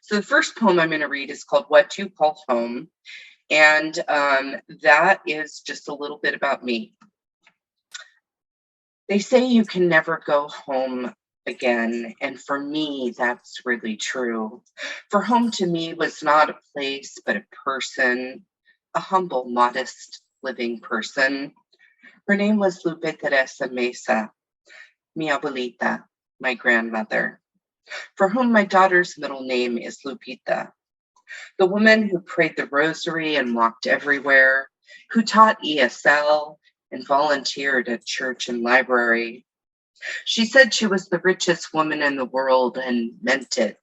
So the first poem I'm going to read is called What You Call Home. And that is just a little bit about me. They say you can never go home again. And for me, that's really true. For home to me was not a place, but a person, a humble, modest living person. Her name was Lupe Teresa Mesa, mi abuelita, my grandmother, for whom my daughter's middle name is Lupita. The woman who prayed the rosary and walked everywhere, who taught ESL and volunteered at church and library. She said she was the richest woman in the world and meant it.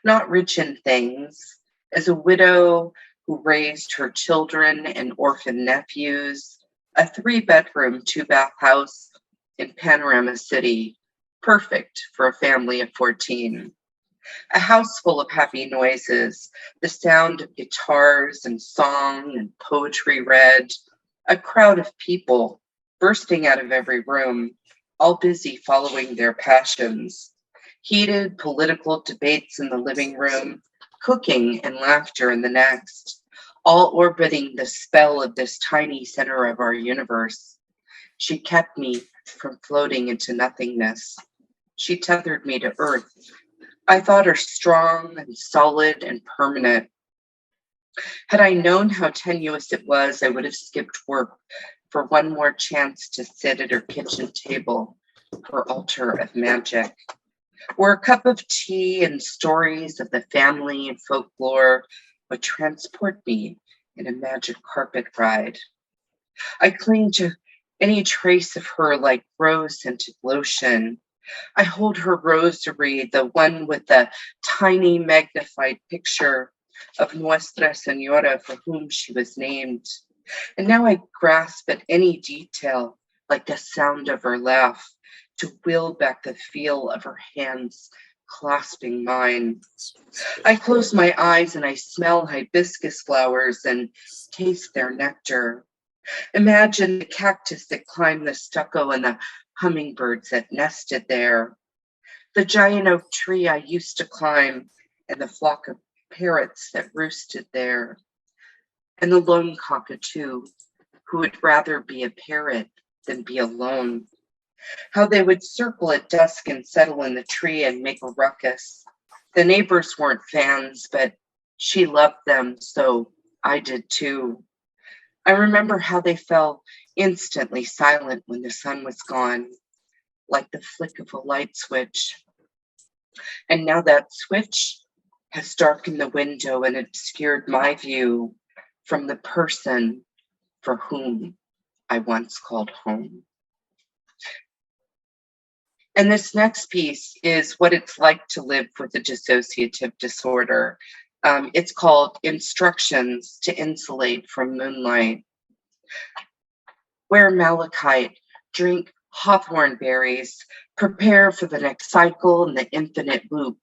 Not rich in things. As a widow who raised her children and orphan nephews, a 3-bedroom, 2-bath house in Panorama City, perfect for a family of 14. A house full of happy noises, the sound of guitars and song and poetry read, a crowd of people bursting out of every room, all busy following their passions. Heated political debates in the living room, cooking and laughter in the next, all orbiting the spell of this tiny center of our universe. She kept me from floating into nothingness. She tethered me to earth. I thought her strong and solid and permanent. Had I known how tenuous it was, I would have skipped work for one more chance to sit at her kitchen table, her altar of magic, where a cup of tea and stories of the family and folklore would transport me in a magic carpet ride. I cling to any trace of her like rose-scented lotion. I hold her rosary, the one with the tiny magnified picture of Nuestra Senora for whom she was named. And now I grasp at any detail, like the sound of her laugh, to will back the feel of her hands clasping mine. I close my eyes and I smell hibiscus flowers and taste their nectar. Imagine the cactus that climbed the stucco and the hummingbirds that nested there, the giant oak tree I used to climb and the flock of parrots that roosted there, and the lone cockatoo who would rather be a parrot than be alone. How they would circle at dusk and settle in the tree and make a ruckus. The neighbors weren't fans, but she loved them, so I did too. I remember how they fell instantly silent when the sun was gone, like the flick of a light switch. And now that switch has darkened the window and obscured my view from the person for whom I once called home. And this next piece is what it's like to live with a dissociative disorder. It's called Instructions to Insulate from Moonlight. Wear malachite, drink hawthorn berries, prepare for the next cycle and the infinite loop,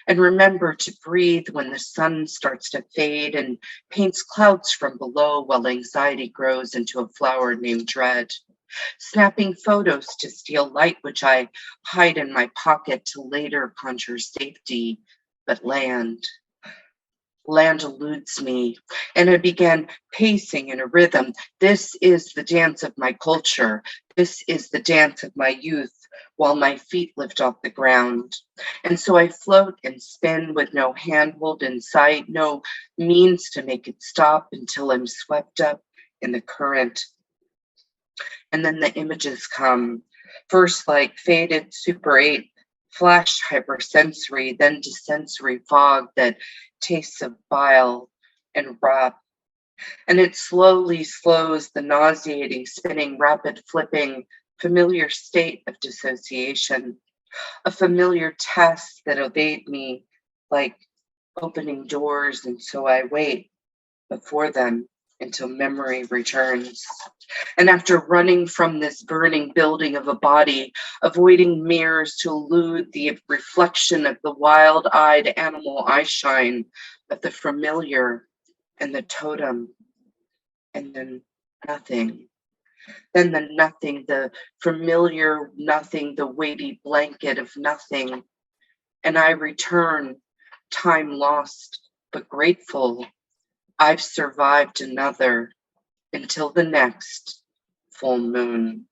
and remember to breathe when the sun starts to fade and paints clouds from below while anxiety grows into a flower named dread. Snapping photos to steal light, which I hide in my pocket to later conjure safety, but land eludes me, and I began pacing in a rhythm. This is the dance of my culture. This is the dance of my youth, while my feet lift off the ground. And so I float and spin with no handhold in sight, no means to make it stop until I'm swept up in the current. And then the images come, first like faded Super 8, flash hypersensory, then to sensory fog that tastes of bile and rot. And it slowly slows the nauseating, spinning, rapid flipping, familiar state of dissociation, a familiar task that evade me like opening doors, and so I wait before them until memory returns. And after running from this burning building of a body, avoiding mirrors to elude the reflection of the wild-eyed animal eye shine of the familiar and the totem, and then nothing. Then the nothing, the familiar nothing, the weighty blanket of nothing. And I return time lost, but grateful I've survived another until the next full moon.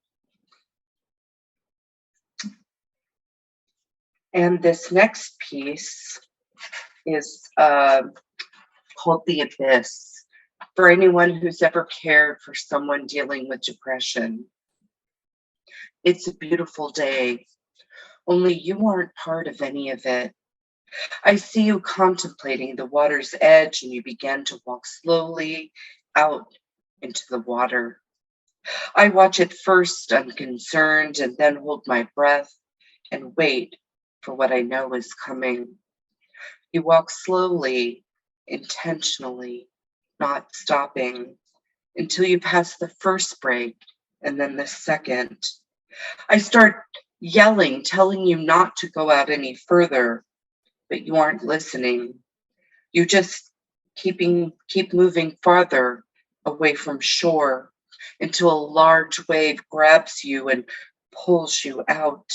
And this next piece is called The Abyss, for anyone who's ever cared for someone dealing with depression. It's a beautiful day, only you aren't part of any of it. I see you contemplating the water's edge, and you begin to walk slowly out into the water. I watch it first unconcerned and then hold my breath and wait for what I know is coming. You walk slowly, intentionally, not stopping, until you pass the first break and then the second. I start yelling, telling you not to go out any further, but you aren't listening. You just keep moving farther away from shore until a large wave grabs you and pulls you out.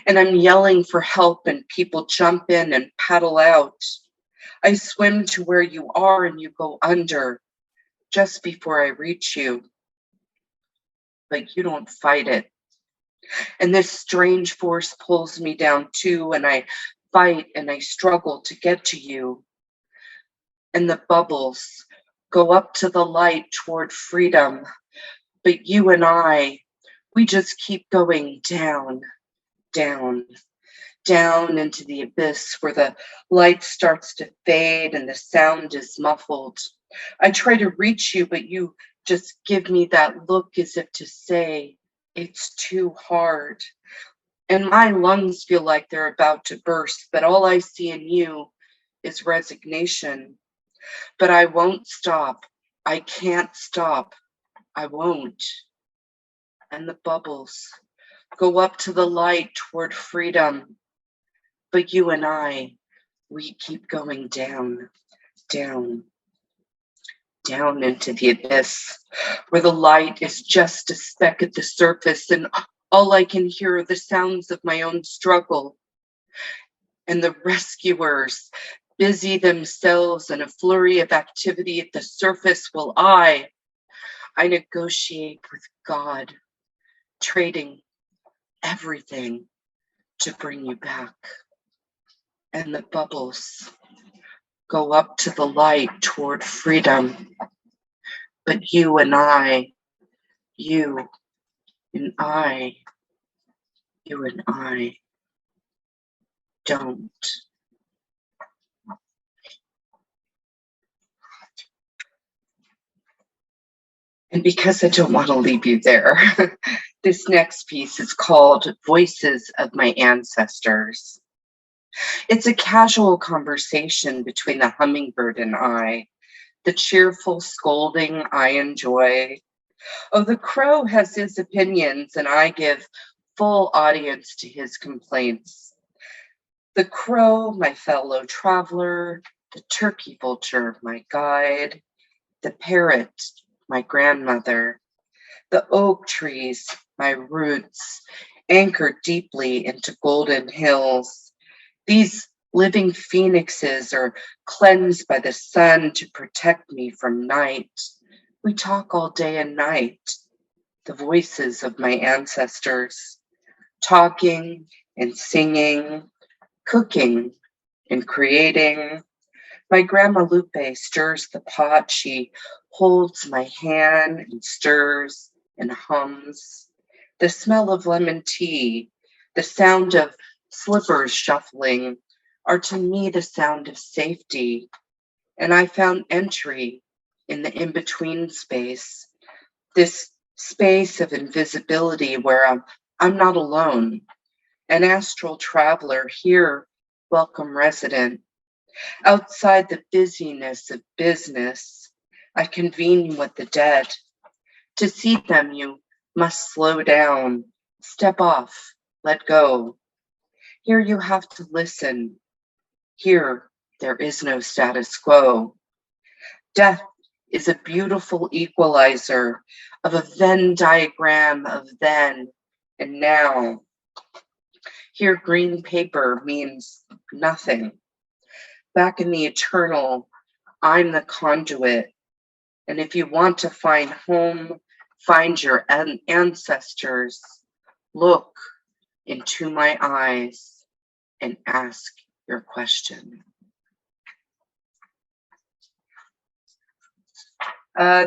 And I'm yelling for help, and people jump in and paddle out. I swim to where you are, and you go under just before I reach you. But you don't fight it. And this strange force pulls me down too, and I fight and I struggle to get to you. And the bubbles go up to the light toward freedom. But you and I, we just keep going down, down, down into the abyss where the light starts to fade and the sound is muffled. I try to reach you, but you just give me that look as if to say, it's too hard. And my lungs feel like they're about to burst, but all I see in you is resignation. But I won't stop. I can't stop. I won't. And the bubbles go up to the light toward freedom. But you and I, we keep going down, down, down into the abyss, where the light is just a speck at the surface, and all I can hear are the sounds of my own struggle. And the rescuers busy themselves in a flurry of activity at the surface, while I negotiate with God, trading everything to bring you back. And the bubbles go up to the light toward freedom. But you and I, you and I, you and I don't. And because I don't want to leave you there, this next piece is called Voices of My Ancestors. It's a casual conversation between the hummingbird and I, the cheerful scolding I enjoy. Oh, the crow has his opinions, and I give full audience to his complaints. The crow, my fellow traveler, the turkey vulture, my guide, the parrot, my grandmother, the oak trees, my roots, anchored deeply into golden hills. These living phoenixes are cleansed by the sun to protect me from night. We talk all day and night, the voices of my ancestors, talking and singing, cooking and creating. My Grandma Lupe stirs the pot. She holds my hand and stirs and hums. The smell of lemon tea, the sound of slippers shuffling are to me the sound of safety. And I found entry in the in-between space, this space of invisibility where I'm not alone, an astral traveler here, welcome resident. Outside the busyness of business, I convene with the dead. To see them, you must slow down, step off, let go. Here you have to listen. Here there is no status quo. Death is a beautiful equalizer of a Venn diagram of then and now. Here green paper means nothing. Back in the eternal, I'm the conduit. And if you want to find home, find your ancestors, look into my eyes and ask your question.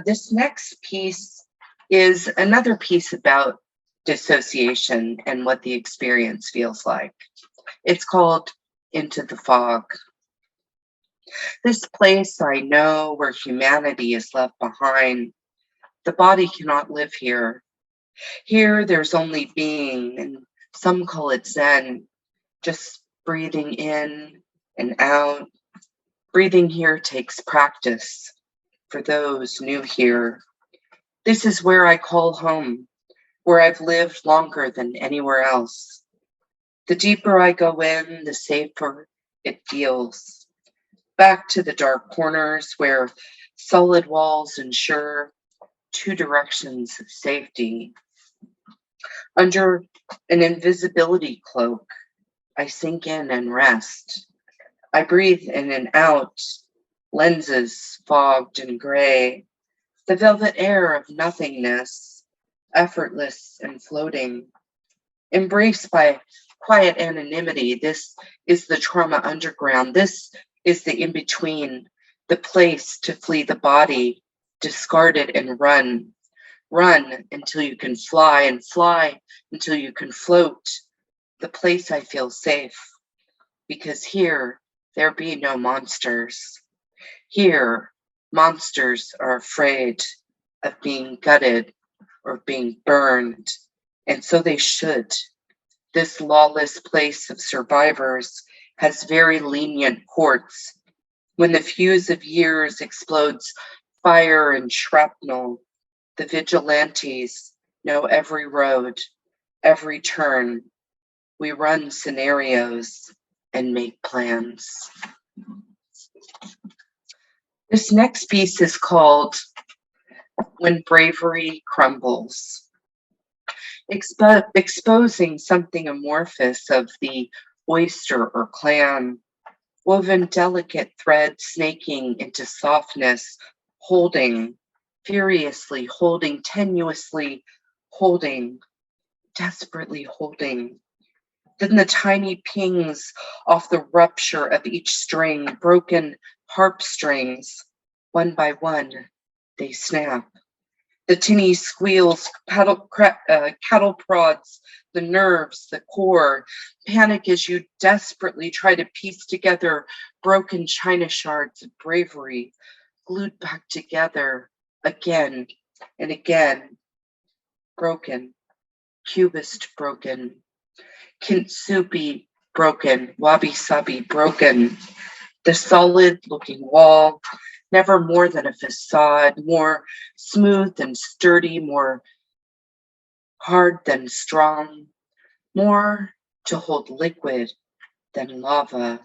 This next piece is another piece about dissociation and what the experience feels like. It's called Into the Fog. This place I know where humanity is left behind. The body cannot live here. Here there's only being, and some call it Zen, just breathing in and out. Breathing here takes practice for those new here. This is where I call home, where I've lived longer than anywhere else. The deeper I go in, the safer it feels. Back to the dark corners where solid walls ensure two directions of safety. Under an invisibility cloak, I sink in and rest. I breathe in and out, lenses fogged and gray, the velvet air of nothingness, effortless and floating. Embraced by quiet anonymity, this is the trauma underground. This is the in-between, the place to flee the body, discard it and run. Run until you can fly and fly until you can float. The place I feel safe, because here there be no monsters. Here, monsters are afraid of being gutted or being burned, and so they should. This lawless place of survivors has very lenient courts. When the fuse of years explodes fire and shrapnel, the vigilantes know every road, every turn. We run scenarios and make plans. This next piece is called When Bravery Crumbles. Exposing something amorphous of the oyster or clam, woven delicate thread snaking into softness, holding, furiously holding, tenuously holding, desperately holding. Then the tiny pings off the rupture of each string, broken harp strings, one by one, they snap. The tinny squeals, cattle prods, the nerves, the core. Panic as you desperately try to piece together broken china shards of bravery, glued back together again and again. Broken, cubist broken, kintsugi broken, wabi-sabi broken. The solid looking wall, never more than a facade, more smooth and sturdy, more hard than strong, more to hold liquid than lava,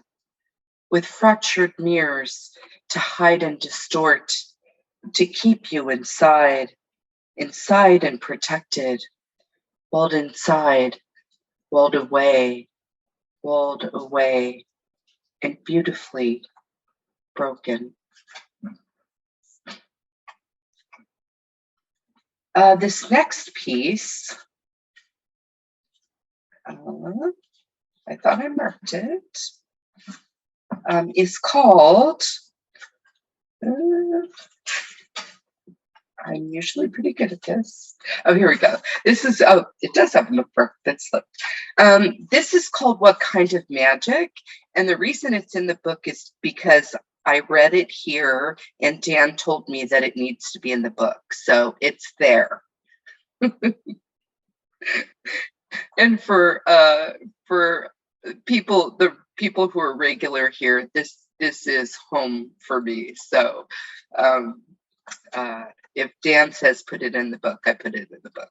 with fractured mirrors to hide and distort, to keep you inside, inside and protected, walled inside, walled away, and beautifully broken. This next piece, I thought I marked it, is called, I'm usually pretty good at this. Oh, here we go. This is, oh, it does have a bookmark that slipped. This is called What Kind of Magic? And the reason it's in the book is because I read it here and Dan told me that it needs to be in the book. So it's there. And for people, the people who are regular here, this is home for me. So if Dan says put it in the book, I put it in the book.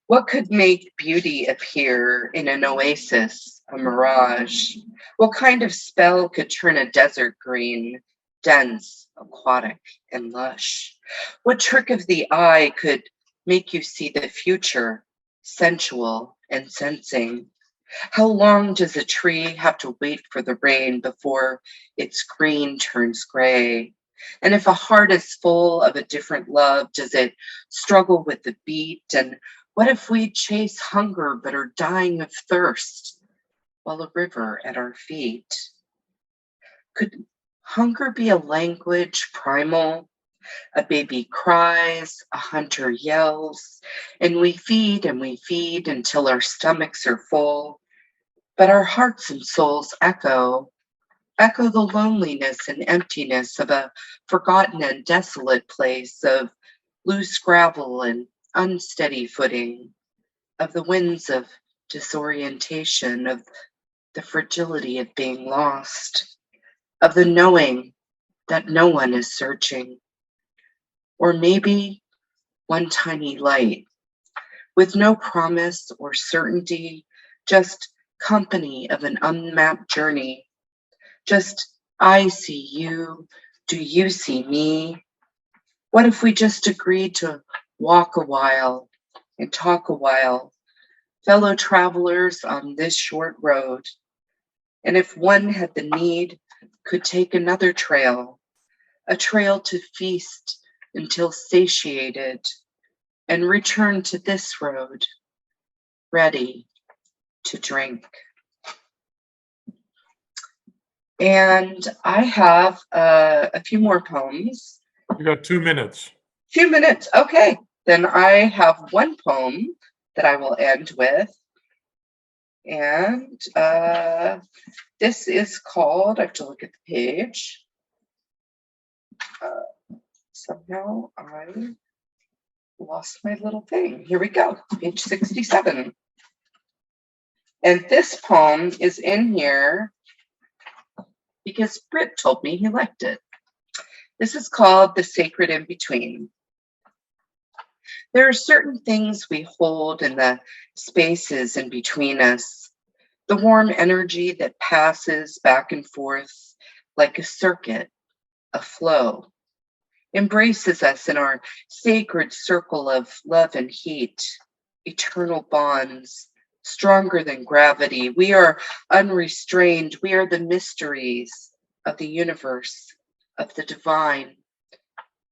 What could make beauty appear in an oasis, a mirage? What kind of spell could turn a desert green, dense, aquatic, and lush? What trick of the eye could make you see the future, sensual and sensing? How long does a tree have to wait for the rain before its green turns gray? And if a heart is full of a different love, does it struggle with the beat? And what if we chase hunger but are dying of thirst while a river at our feet? Could hunger be a language primal? A baby cries, a hunter yells, and we feed until our stomachs are full. But our hearts and souls echo the loneliness and emptiness of a forgotten and desolate place, of loose gravel and unsteady footing, of the winds of disorientation, of the fragility of being lost, of the knowing that no one is searching, or maybe one tiny light with no promise or certainty, just company of an unmapped journey. Just, I see you. Do you see me? What if we just agreed to walk a while and talk a while, fellow travelers on this short road? And if one had the need, could take another trail, a trail to feast until satiated, and return to this road, ready to drink. And I have a few more poems. You got 2 minutes. 2 minutes. Okay. Then I have one poem that I will end with. And this is called, I have to look at the page. Somehow I lost my little thing. Here we go, page 67. And this poem is in here because Britt told me he liked it. This is called The Sacred In Between. There are certain things we hold in the spaces in between us, the warm energy that passes back and forth like a circuit, a flow, embraces us in our sacred circle of love and heat, eternal bonds, stronger than gravity. We are unrestrained. We are the mysteries of the universe, of the divine.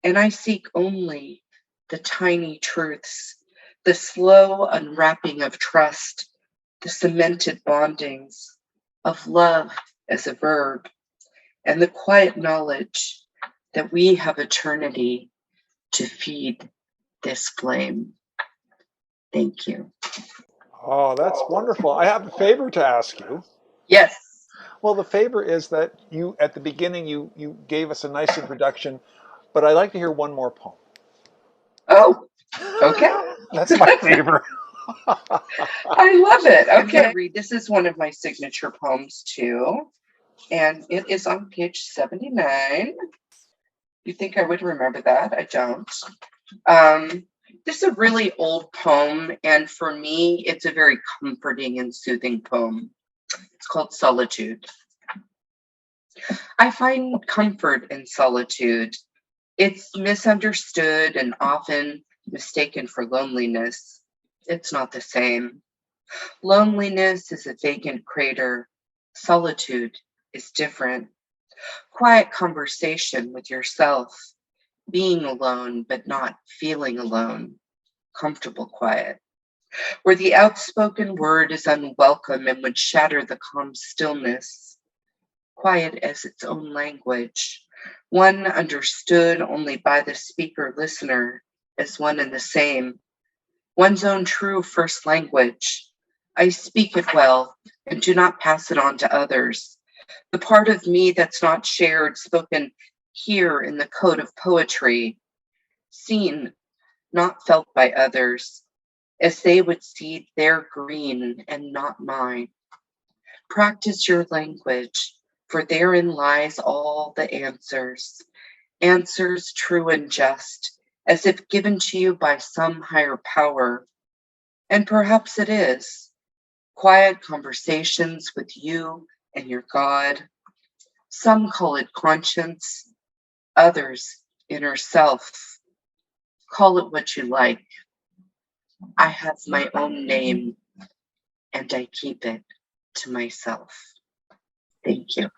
And I seek only the tiny truths, the slow unwrapping of trust, the cemented bondings of love as a verb, and the quiet knowledge that we have eternity to feed this flame. Thank you. Oh, that's wonderful. I have a favor to ask you. Yes. Well, the favor is that you, at the beginning, you gave us a nice introduction, but I'd like to hear one more poem. Oh, okay. That's my favor. I love it. Okay. Read. This is one of my signature poems too, and it is on page 79. You think I would remember that? I don't. This is a really old poem, and for me, it's a very comforting and soothing poem. It's called Solitude. I find comfort in solitude. It's misunderstood and often mistaken for loneliness. It's not the same. Loneliness is a vacant crater. Solitude is different. Quiet conversation with yourself, being alone but not feeling alone. Comfortable quiet, where the outspoken word is unwelcome and would shatter the calm stillness. Quiet as its own language, one understood only by the speaker listener as one and the same, one's own true first language. I speak it well and do not pass it on to others. The part of me that's not shared, spoken here in the code of poetry, seen, not felt by others, as they would see their green and not mine. Practice your language, for therein lies all the answers, answers true and just, as if given to you by some higher power. And perhaps it is. Quiet conversations with you and your God. Some call it conscience, others inner self. Call it what you like. I have my own name, and I keep it to myself. Thank you.